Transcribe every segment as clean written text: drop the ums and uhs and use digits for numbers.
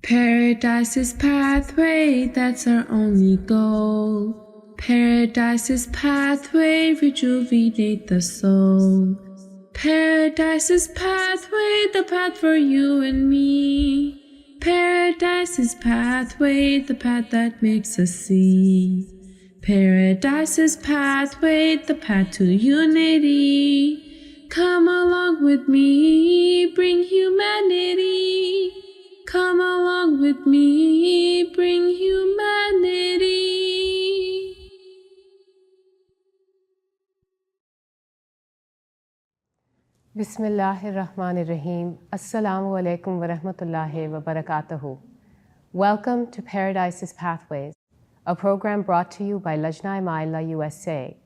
Paradise's pathway, that's our only goal. Paradise's pathway, rejuvenate the soul. Paradise's pathway, the path for you and me. Paradise's pathway, the path that makes us see. Paradise's pathway, the path to unity. Come along with me, bring humanity. Come along with me, bring humanity. Bismillahirrahmanirrahim. Assalamu alaikum wa rahmatullahi wa barakatuhu. Welcome to Paradise's Pathways, a program brought to you by Zuna Ahmad USA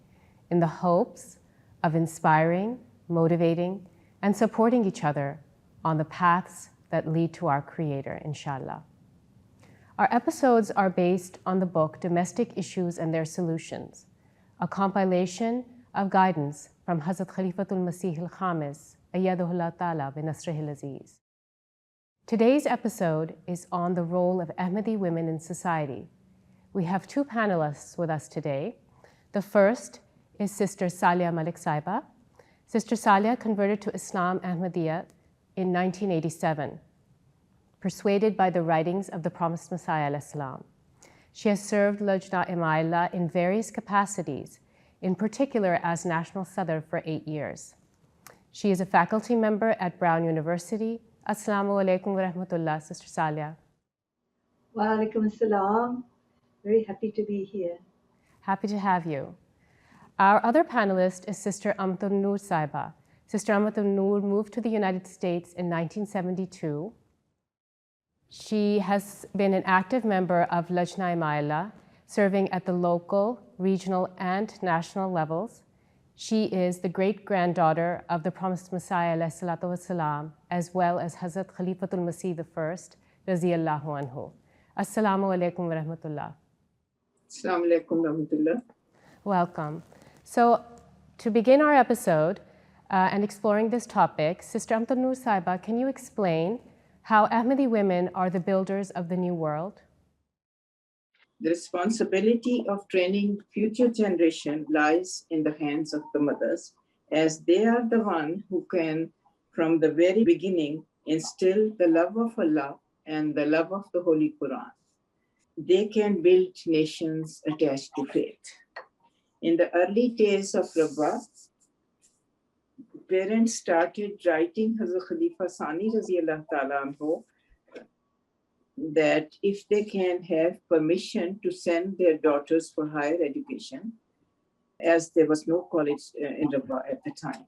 in the hopes of inspiring, motivating, and supporting each other on the paths that lead to our Creator, inshallah. Our episodes are based on the book Domestic Issues and Their Solutions, a compilation of guidance from Hazrat Khalifatul Masih al-Khamis, Ayyadahullah Ta'ala bi Nasrihil Aziz. Today's episode is on the role of Ahmadi women in society. We have two panelists with us today. The first is Sister Salia Malik Saiba. Sister Salia converted to Islam Ahmadiyya in 1987, persuaded by the writings of the promised Messiah ﷺ. She has served Zuna Ahmad in various capacities, in particular as National Sadr for 8 years. She is a faculty member at Brown University. Assalamu alaikum wa rahmatullah, Sister Salia. Wa alaikum assalam. Very happy to be here. Happy to have you. Our other panelist is Sister Amtul Noor Saiba. Sister Amtul Noor moved to the United States in 1972. She has been an active member of Zuna Ahmad, serving at the local, regional, and national levels. She is the great-granddaughter of the promised Messiah ﷺ, as well as Hazrat Khalifatul Masih I, Raziyallahu anhu. Assalamu alaikum wa rahmatullah. Assalamu alaikum wa rahmatullah. Welcome. So, to begin our episode and exploring this topic, Sister Amtul Noor Saiba, can you explain how Ahmadi women are the builders of the new world? The responsibility of training future generation lies in the hands of the mothers, as they are the one who can, from the very beginning, instill the love of Allah and the love of the Holy Quran. They can build nations attached to faith. In the early days of Rabba, parents started writing Hazrat Khalifa Sani Raziyallahu Ta'ala anhu that if they can have permission to send their daughters for higher education, as there was no college in Rabba at the time.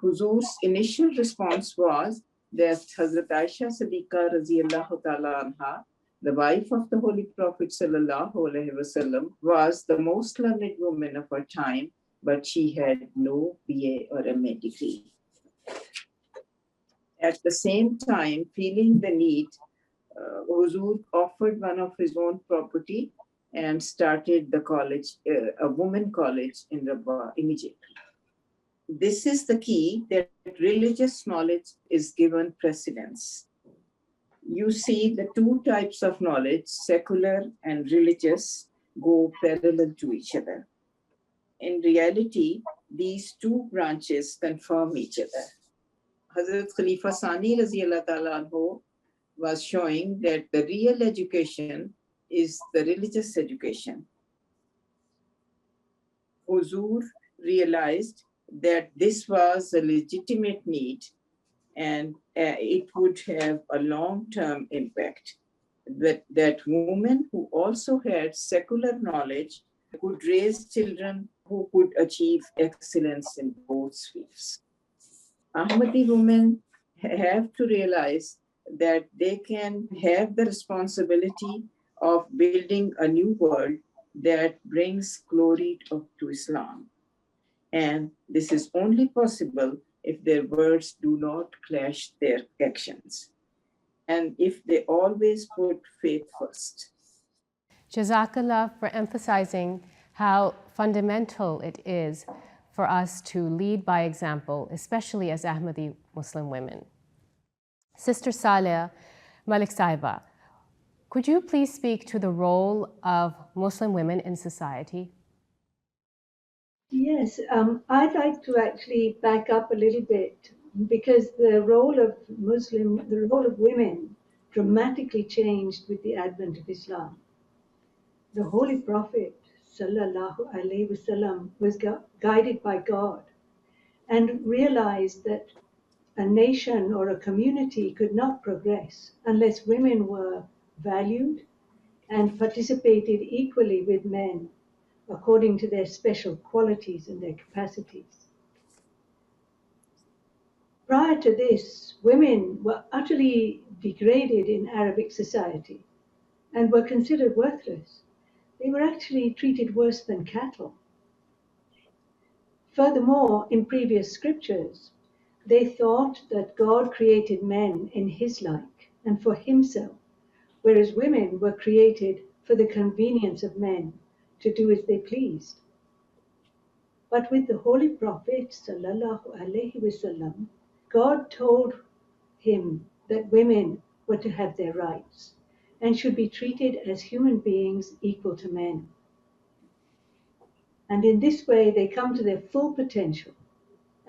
Huzur's initial response was that Hazrat Aisha Siddiqa Raziyallahu Ta'ala anha, the wife of the Holy Prophet Sallallahu Alaihi Wasallam, was the most learned woman of her time, but she had no BA or MA degree. At the same time, feeling the need, Huzur offered one of his own property and started the college, a women college in Rabba immediately. This is the key, that religious knowledge is given precedence. You see the two types of knowledge, secular and religious, go parallel to each other. In reality, these two branches confirm each other. Hazrat Khalifa Sani Raziyallahu Ta'ala anhu was showing that the real education is the religious education. Huzur realized that this was a legitimate need and it would have a long-term impact. That women who also had secular knowledge could raise children who could achieve excellence in both spheres. Ahmadi women have to realize that they can have the responsibility of building a new world that brings glory to Islam. And this is only possible if their words do not clash their actions, and if they always put faith first. Jazakallah for emphasizing how fundamental it is for us to lead by example, especially as Ahmadi Muslim women. Sister Salia, Malik Saiba, could you please speak to the role of Muslim women in society? Yes, I'd like to actually back up a little bit because the role of women dramatically changed with the advent of Islam. The Holy Prophet sallallahu alaihi wasallam was guided by God and realized that a nation or a community could not progress unless women were valued and participated equally with men according to their special qualities and their capacities. Prior to this, women were utterly degraded in Arabic society and were considered worthless. They were actually treated worse than cattle. Furthermore, in previous scriptures, they thought that God created men in his like and for himself, whereas women were created for the convenience of men to do as they pleased. But with the Holy Prophet sallallahu alaihi wasallam, God told him that women were to have their rights and should be treated as human beings equal to men. And in this way, they come to their full potential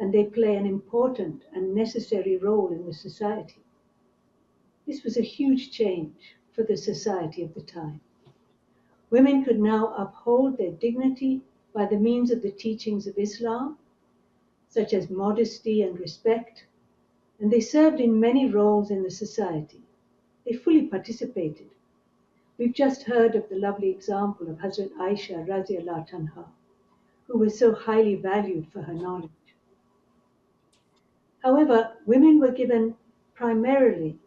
and they play an important and necessary role in the society. This was a huge change for the society of the time. Women could now uphold their dignity by the means of the teachings of Islam, such as modesty and respect, and they served in many roles in the society. They fully participated. We've just heard of the lovely example of Hazrat Aisha radiallahu anha, who was so highly valued for her knowledge. However, women were given primarily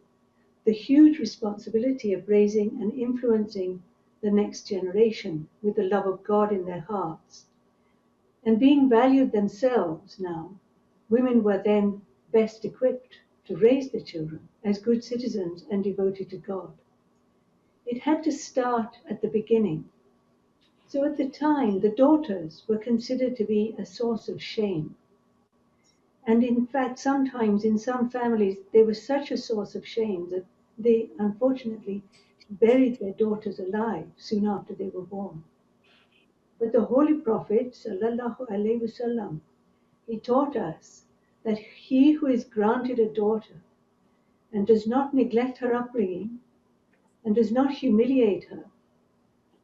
the huge responsibility of raising and influencing the next generation with the love of God in their hearts. And being valued themselves now, women were then best equipped to raise their children as good citizens and devoted to God. It had to start at the beginning. So at the time, the daughters were considered to be a source of shame. And in fact, sometimes in some families, they were such a source of shame that they unfortunately buried their daughters alive soon after they were born. But the Holy Prophet, sallallahu alaihi wasallam, he taught us that he who is granted a daughter and does not neglect her upbringing and does not humiliate her,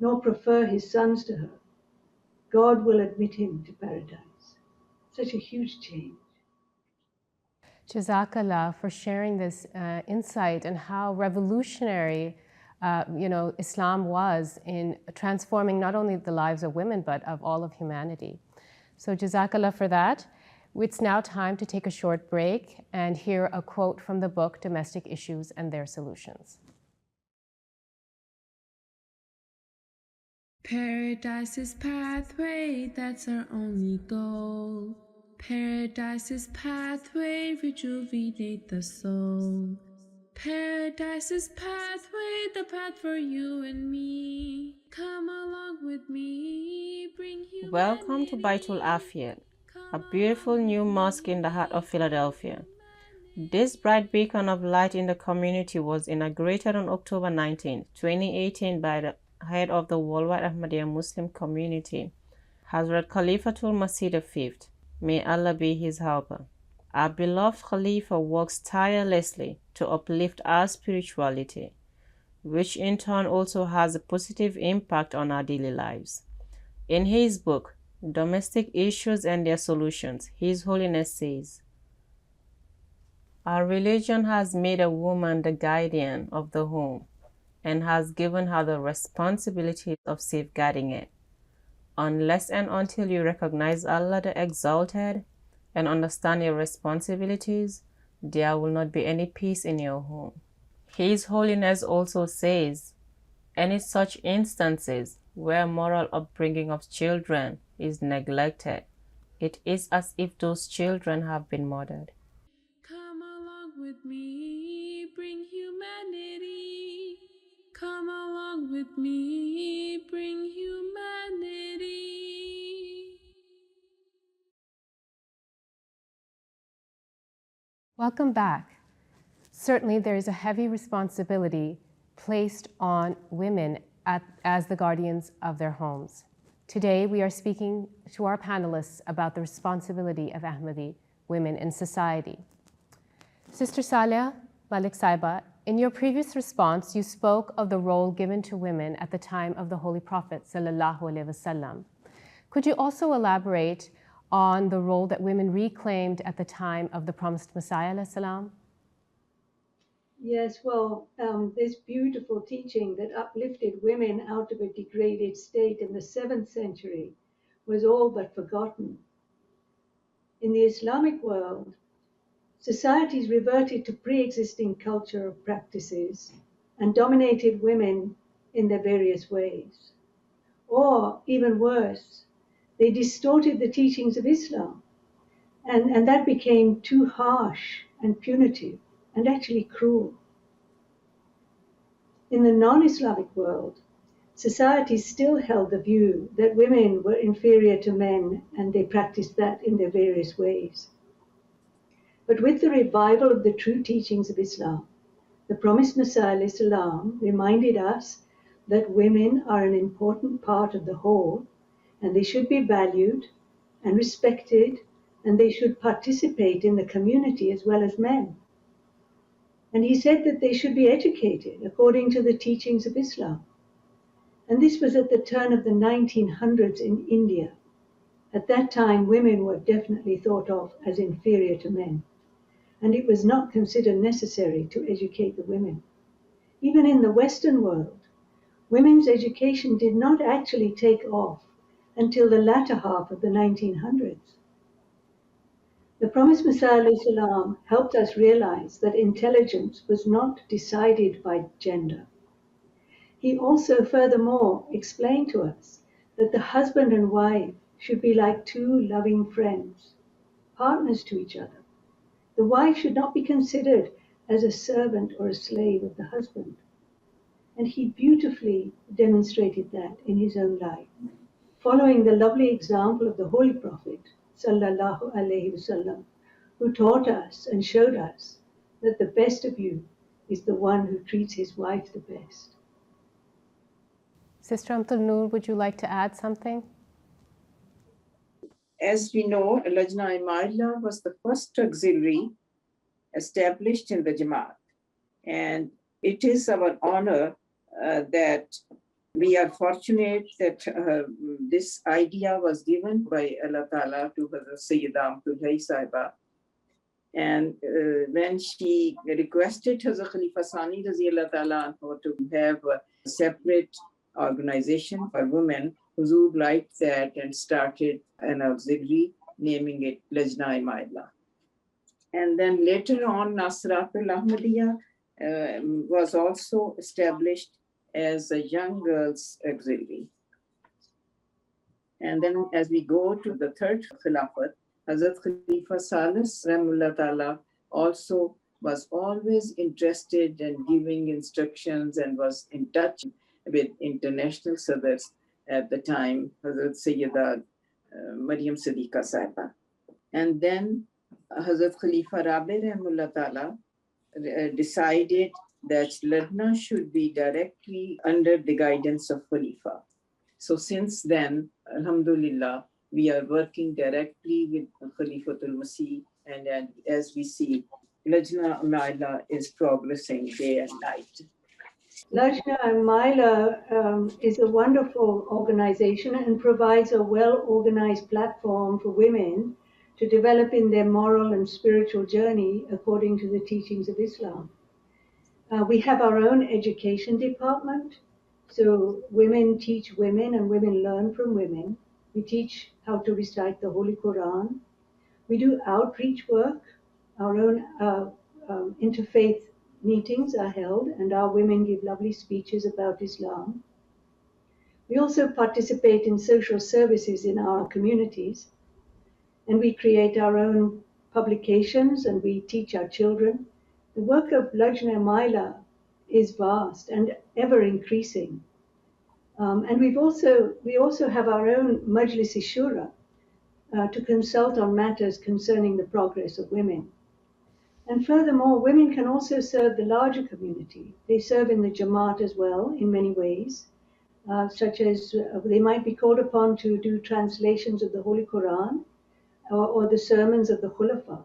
nor prefer his sons to her, God will admit him to paradise. Such a huge change. Jazakallah for sharing this insight and how revolutionary Islam was in transforming not only the lives of women but of all of humanity. So Jazakallah for that. It's now time to take a short break and hear a quote from the book Domestic Issues and Their Solutions. Paradise's pathway, that's our only goal. Paradise's pathway, rejuvenate the soul. Paradise's pathway, the path for you and me. Come along with me, bring humanity. Welcome to Baitul Afiyat, a beautiful new mosque in the heart of Philadelphia. This bright beacon of light in the community was inaugurated on October 19, 2018 by the head of the worldwide Ahmadiyya Muslim community, Hazrat Khalifatul Masih V. May Allah be his helper. Our beloved Khalifa works tirelessly to uplift our spirituality, which in turn also has a positive impact on our daily lives. In his book, Domestic Issues and Their Solutions, His Holiness says, "Our religion has made a woman the guardian of the home and has given her the responsibility of safeguarding it. Unless and until you recognize Allah the Exalted and understand your responsibilities, there will not be any peace in your home." His Holiness also says, any such instances where moral upbringing of children is neglected, it is as if those children have been murdered. Come along with me, bring humanity. Come along with me, bring humanity. Welcome back. Certainly, there is a heavy responsibility placed on women as the guardians of their homes. Today, we are speaking to our panelists about the responsibility of Ahmadi women in society. Sister Saleh Malik Saiba, in your previous response, you spoke of the role given to women at the time of the Holy Prophet sallallahu alaihi wasallam. Could you also elaborate on the role that women reclaimed at the time of the promised Messiah alayhi salam? Yes, well, this beautiful teaching that uplifted women out of a degraded state in the 7th century was all but forgotten. In the Islamic world, societies reverted to pre-existing cultural practices and dominated women in their various ways. Or, even worse, they distorted the teachings of Islam, and that became too harsh and punitive and actually cruel. In the non-Islamic world, societies still held the view that women were inferior to men, and they practiced that in their various ways. But with the revival of the true teachings of Islam, the promised Messiah ﷺ reminded us that women are an important part of the whole, and they should be valued and respected, and they should participate in the community as well as men. And he said that they should be educated according to the teachings of Islam. And this was at the turn of the 1900s in India. At that time, women were definitely thought of as inferior to men, and it was not considered necessary to educate the women. Even in the Western world, women's education did not actually take off until the latter half of the 1900s. The promised Messiah ﷺ helped us realize that intelligence was not decided by gender. He also furthermore explained to us that the husband and wife should be like two loving friends, partners to each other. The wife should not be considered as a servant or a slave of the husband. And he beautifully demonstrated that in his own life, following the lovely example of the Holy Prophet sallallahu alaihi wasallam, who taught us and showed us that the best of you is the one who treats his wife the best. Sister Amtul Noor, would you like to add something? As we know, Lajna Ahmad was the first auxiliary established in the Jamaat. And it is our honor that we are fortunate that this idea was given by Allah Ta'ala to Hazrat Sayyida Amtul Saiba. And when she requested Hazrat Khalifa Sani Raziyallahu Ta'ala to have a separate organization for women, Huzur liked that and started an auxiliary, naming it Lajna Ahmad. And then later on, Nasratul Ahmadiyya was also established as a young girls auxiliary. And then as we go to the third Khilafat, Hazrat Khalifa Salis Rahimahullah Ta'ala also was always interested in giving instructions and was in touch with international sadrs at the time, Hazrat Sayyida Maryam Siddiqa Saiba. And then Hazrat Khalifa Rabi Rahimahullah Ta'ala decided that Ladna should be directly under the guidance of Khalifa. So since then, Alhamdulillah, we are working directly with Khalifatul Masih, and as we see, Lajna Ahmad is progressing day and night. Lajna Ahmad is a wonderful organization and provides a well-organized platform for women to develop in their moral and spiritual journey according to the teachings of Islam. We have our own education department, so women teach women and women learn from women. We teach how to recite the Holy Quran. We do outreach work. Our own interfaith meetings are held, and our women give lovely speeches about Islam. We also participate in social services in our communities, and we create our own publications, and we teach our children. The work of Lajna Ahmad is vast and ever increasing. And we also have our own Majlis-e Shura to consult on matters concerning the progress of women. And furthermore, women can also serve the larger community. They serve in the Jamaat as well in many ways, such as they might be called upon to do translations of the Holy Quran or the sermons of the Khulafa.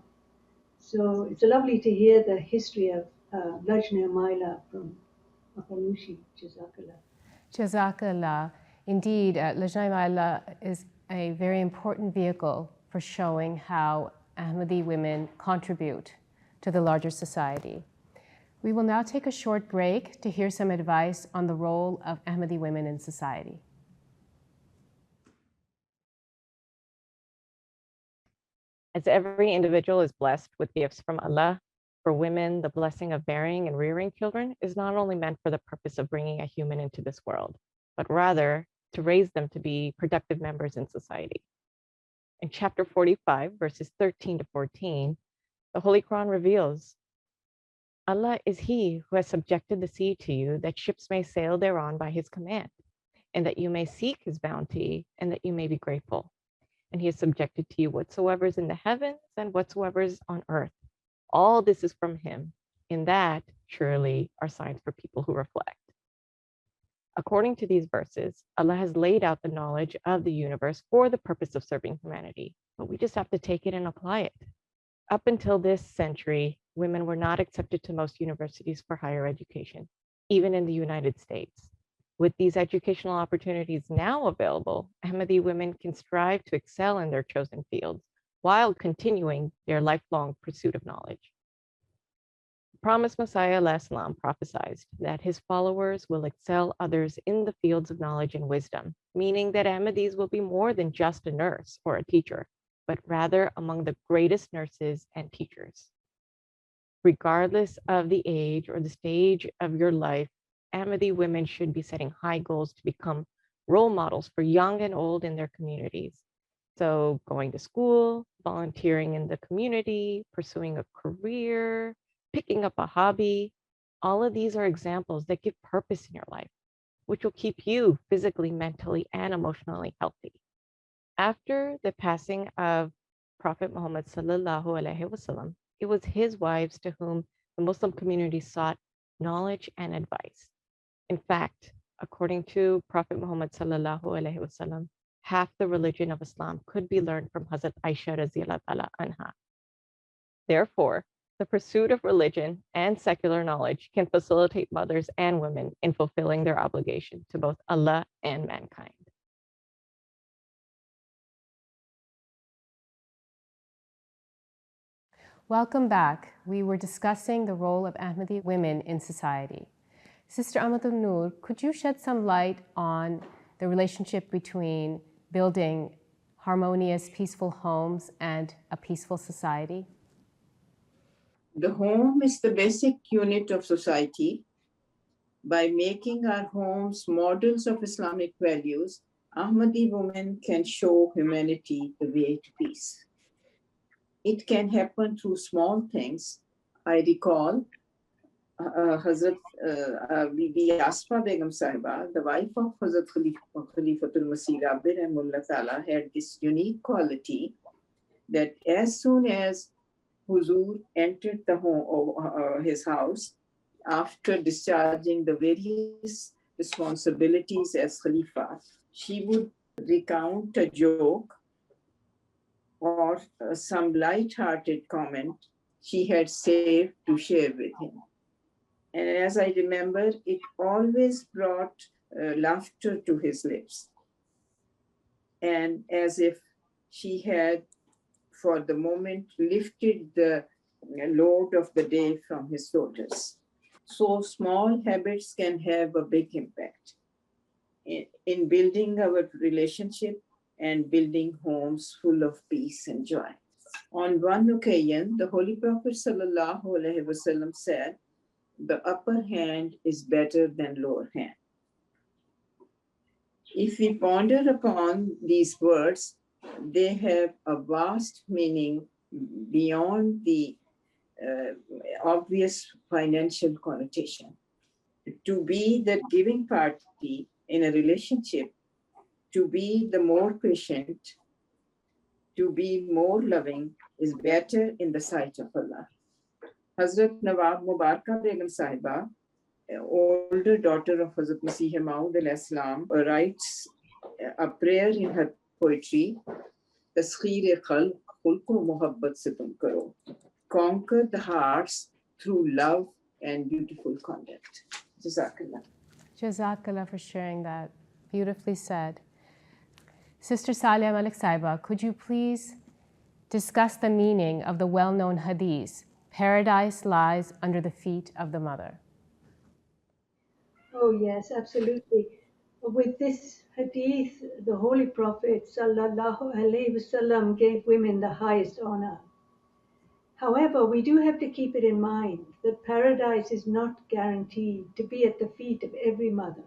So it's lovely to hear the history of Lajna Maila from Akanushi. Jazakallah. Jazakallah. Indeed, Lajna Maila is a very important vehicle for showing how Ahmadi women contribute to the larger society. We will now take a short break to hear some advice on the role of Ahmadi women in society. As every individual is blessed with gifts from Allah, for women, the blessing of bearing and rearing children is not only meant for the purpose of bringing a human into this world, but rather to raise them to be productive members in society. In chapter 45, verses 13 to 14, the Holy Quran reveals, Allah is He who has subjected the sea to you, that ships may sail thereon by His command, and that you may seek His bounty, and that you may be grateful. And He has subjected to you whatsoever is in the heavens and whatsoever is on earth. All this is from Him. In that, surely, are signs for people who reflect. According to these verses, Allah has laid out the knowledge of the universe for the purpose of serving humanity, but we just have to take it and apply it. Up until this century, women were not accepted to most universities for higher education, even in the United States. With these educational opportunities now available, Ahmadi women can strive to excel in their chosen fields while continuing their lifelong pursuit of knowledge. The promised Messiah ﷺ prophesied that his followers will excel others in the fields of knowledge and wisdom, meaning that Ahmadis will be more than just a nurse or a teacher, but rather among the greatest nurses and teachers. Regardless of the age or the stage of your life, Ahmadi women should be setting high goals to become role models for young and old in their communities. So going to school, volunteering in the community, pursuing a career, picking up a hobby, all of these are examples that give purpose in your life, which will keep you physically, mentally, and emotionally healthy. After the passing of Prophet Muhammad sallallahu alaihi wasallam, it was his wives to whom the Muslim community sought knowledge and advice. In fact, according to Prophet Muhammad sallallahu alaihi wasallam, half the religion of Islam could be learned from Hazrat Aisha radhiyallahu ta'ala anha. Therefore, the pursuit of religion and secular knowledge can facilitate mothers and women in fulfilling their obligation to both Allah and mankind. Welcome back. We were discussing the role of Ahmadi women in society. Sister Amatul Noor, could you shed some light on the relationship between building harmonious, peaceful homes and a peaceful society? The home is the basic unit of society. By making our homes models of Islamic values, Ahmadi women can show humanity the way to peace. It can happen through small things. I recall Hazrat Bibi Asfa Begum Sahiba, the wife of Hazrat Khalifatul Masih Rabbi Rahimahullah Ta'ala, had this unique quality that as soon as Huzur entered the home, his house, after discharging the various responsibilities as Khalifa, she would recount a joke or some light-hearted comment she had saved to share with him. And as I remember, it always brought laughter to his lips. And as if she had, for the moment, lifted the load of the day from his shoulders. So small habits can have a big impact in building our relationship and building homes full of peace and joy. On one occasion, the Holy Prophet ﷺ said, "The upper hand is better than lower hand." If we ponder upon these words, they have a vast meaning beyond the obvious financial connotation. To be the giving party in a relationship, to be the more patient, to be more loving is better in the sight of Allah. Hazrat Nawab Mubaraka Begum Sahiba, older daughter of Hazrat Masih Maud al-Islam, writes a prayer in her poetry, Taskhir Khalq, Khulko Muhabbat Se Tum Karo. Conquer the hearts through love and beautiful conduct. Jazakallah. Jazakallah for sharing that. Beautifully said. Sister Salia Malik Saiba, could you please discuss the meaning of the well-known hadith, paradise lies under the feet of the mother? Oh, yes, absolutely. With this hadith, the Holy Prophet sallallahu alaihi wasallam gave women the highest honor. However, we do have to keep it in mind that paradise is not guaranteed to be at the feet of every mother.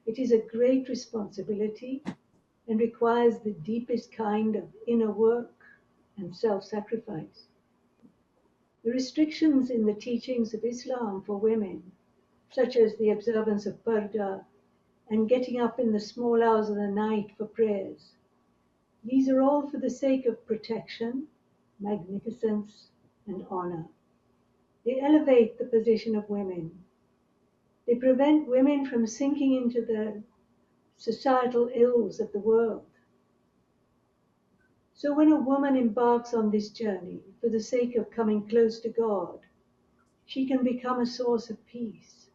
It is a great responsibility and requires the deepest kind of inner work and self-sacrifice. The restrictions in the teachings of Islam for women, such as the observance of parda and getting up in the small hours of the night for prayers, these are all for the sake of protection, magnificence, and honor. They elevate the position of women. They prevent women from sinking into the societal ills of the world. So when a woman embarks on this journey for the sake of coming close to God, she can become a source of peace.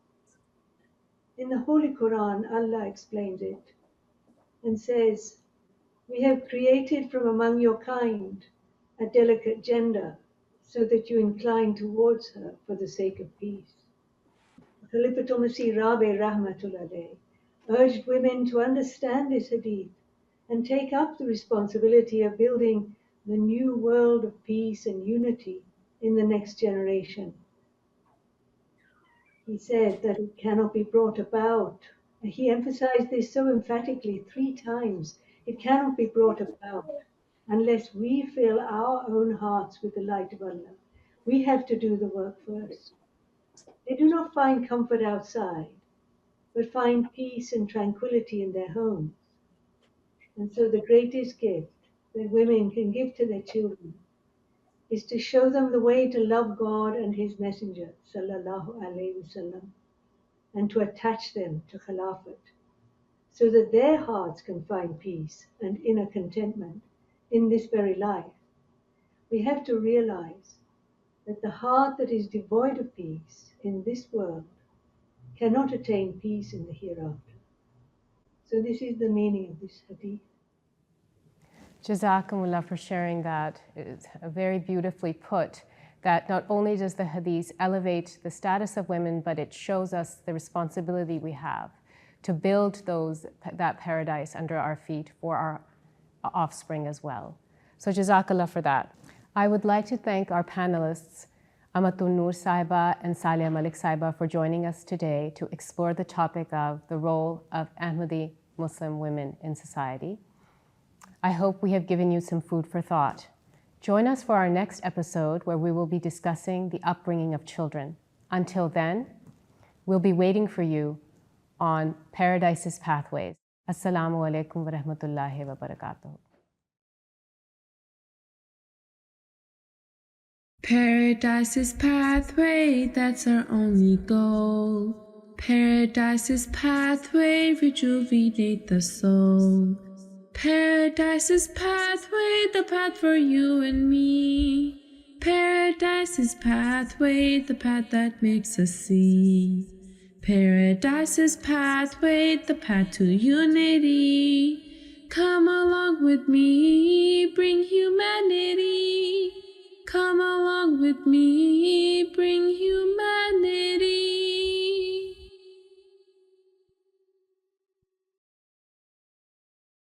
In the Holy Quran, Allah explains it and says, "We have created from among your kind a delicate gender so that you incline towards her for the sake of peace." Khalifatul Masih Rabi Rahmatullah urged women to understand this hadith and take up the responsibility of building the new world of peace and unity in the next generation. He said that it cannot be brought about. He emphasized this so emphatically 3 times. It cannot be brought about unless we fill our own hearts with the light of Allah. We have to do the work first. They do not find comfort outside, but find peace and tranquility in their homes. And so the greatest gift that women can give to their children is to show them the way to love God and His Messenger, sallallahu alaihi wasallam, and to attach them to Khilafat, so that their hearts can find peace and inner contentment in this very life. We have to realize that the heart that is devoid of peace in this world cannot attain peace in the hereafter. So this is the meaning of this hadith. Jazakumullah for sharing that. It's very beautifully put, that not only does the hadith elevate the status of women, but it shows us the responsibility we have to build that paradise under our feet for our offspring as well. So Jazakallah for that. I would like to thank our panelists, Amatul Noor Saiba and Salia Malik Saiba, for joining us today to explore the topic of the role of Ahmadi Muslim women in society. I hope we have given you some food for thought. Join us for our next episode, where we will be discussing the upbringing of children. Until then, we'll be waiting for you on Paradise's Pathways. Assalamu alaikum wa rahmatullahi wa barakatuh. Paradise's pathway, that's our only goal. Paradise's pathway, rejuvenate the soul. Paradise's pathway, the path for you and me. Paradise's pathway, the path that makes us see. Paradise's pathway, the path to unity. Come along with me, bring humanity. Come along with me, bring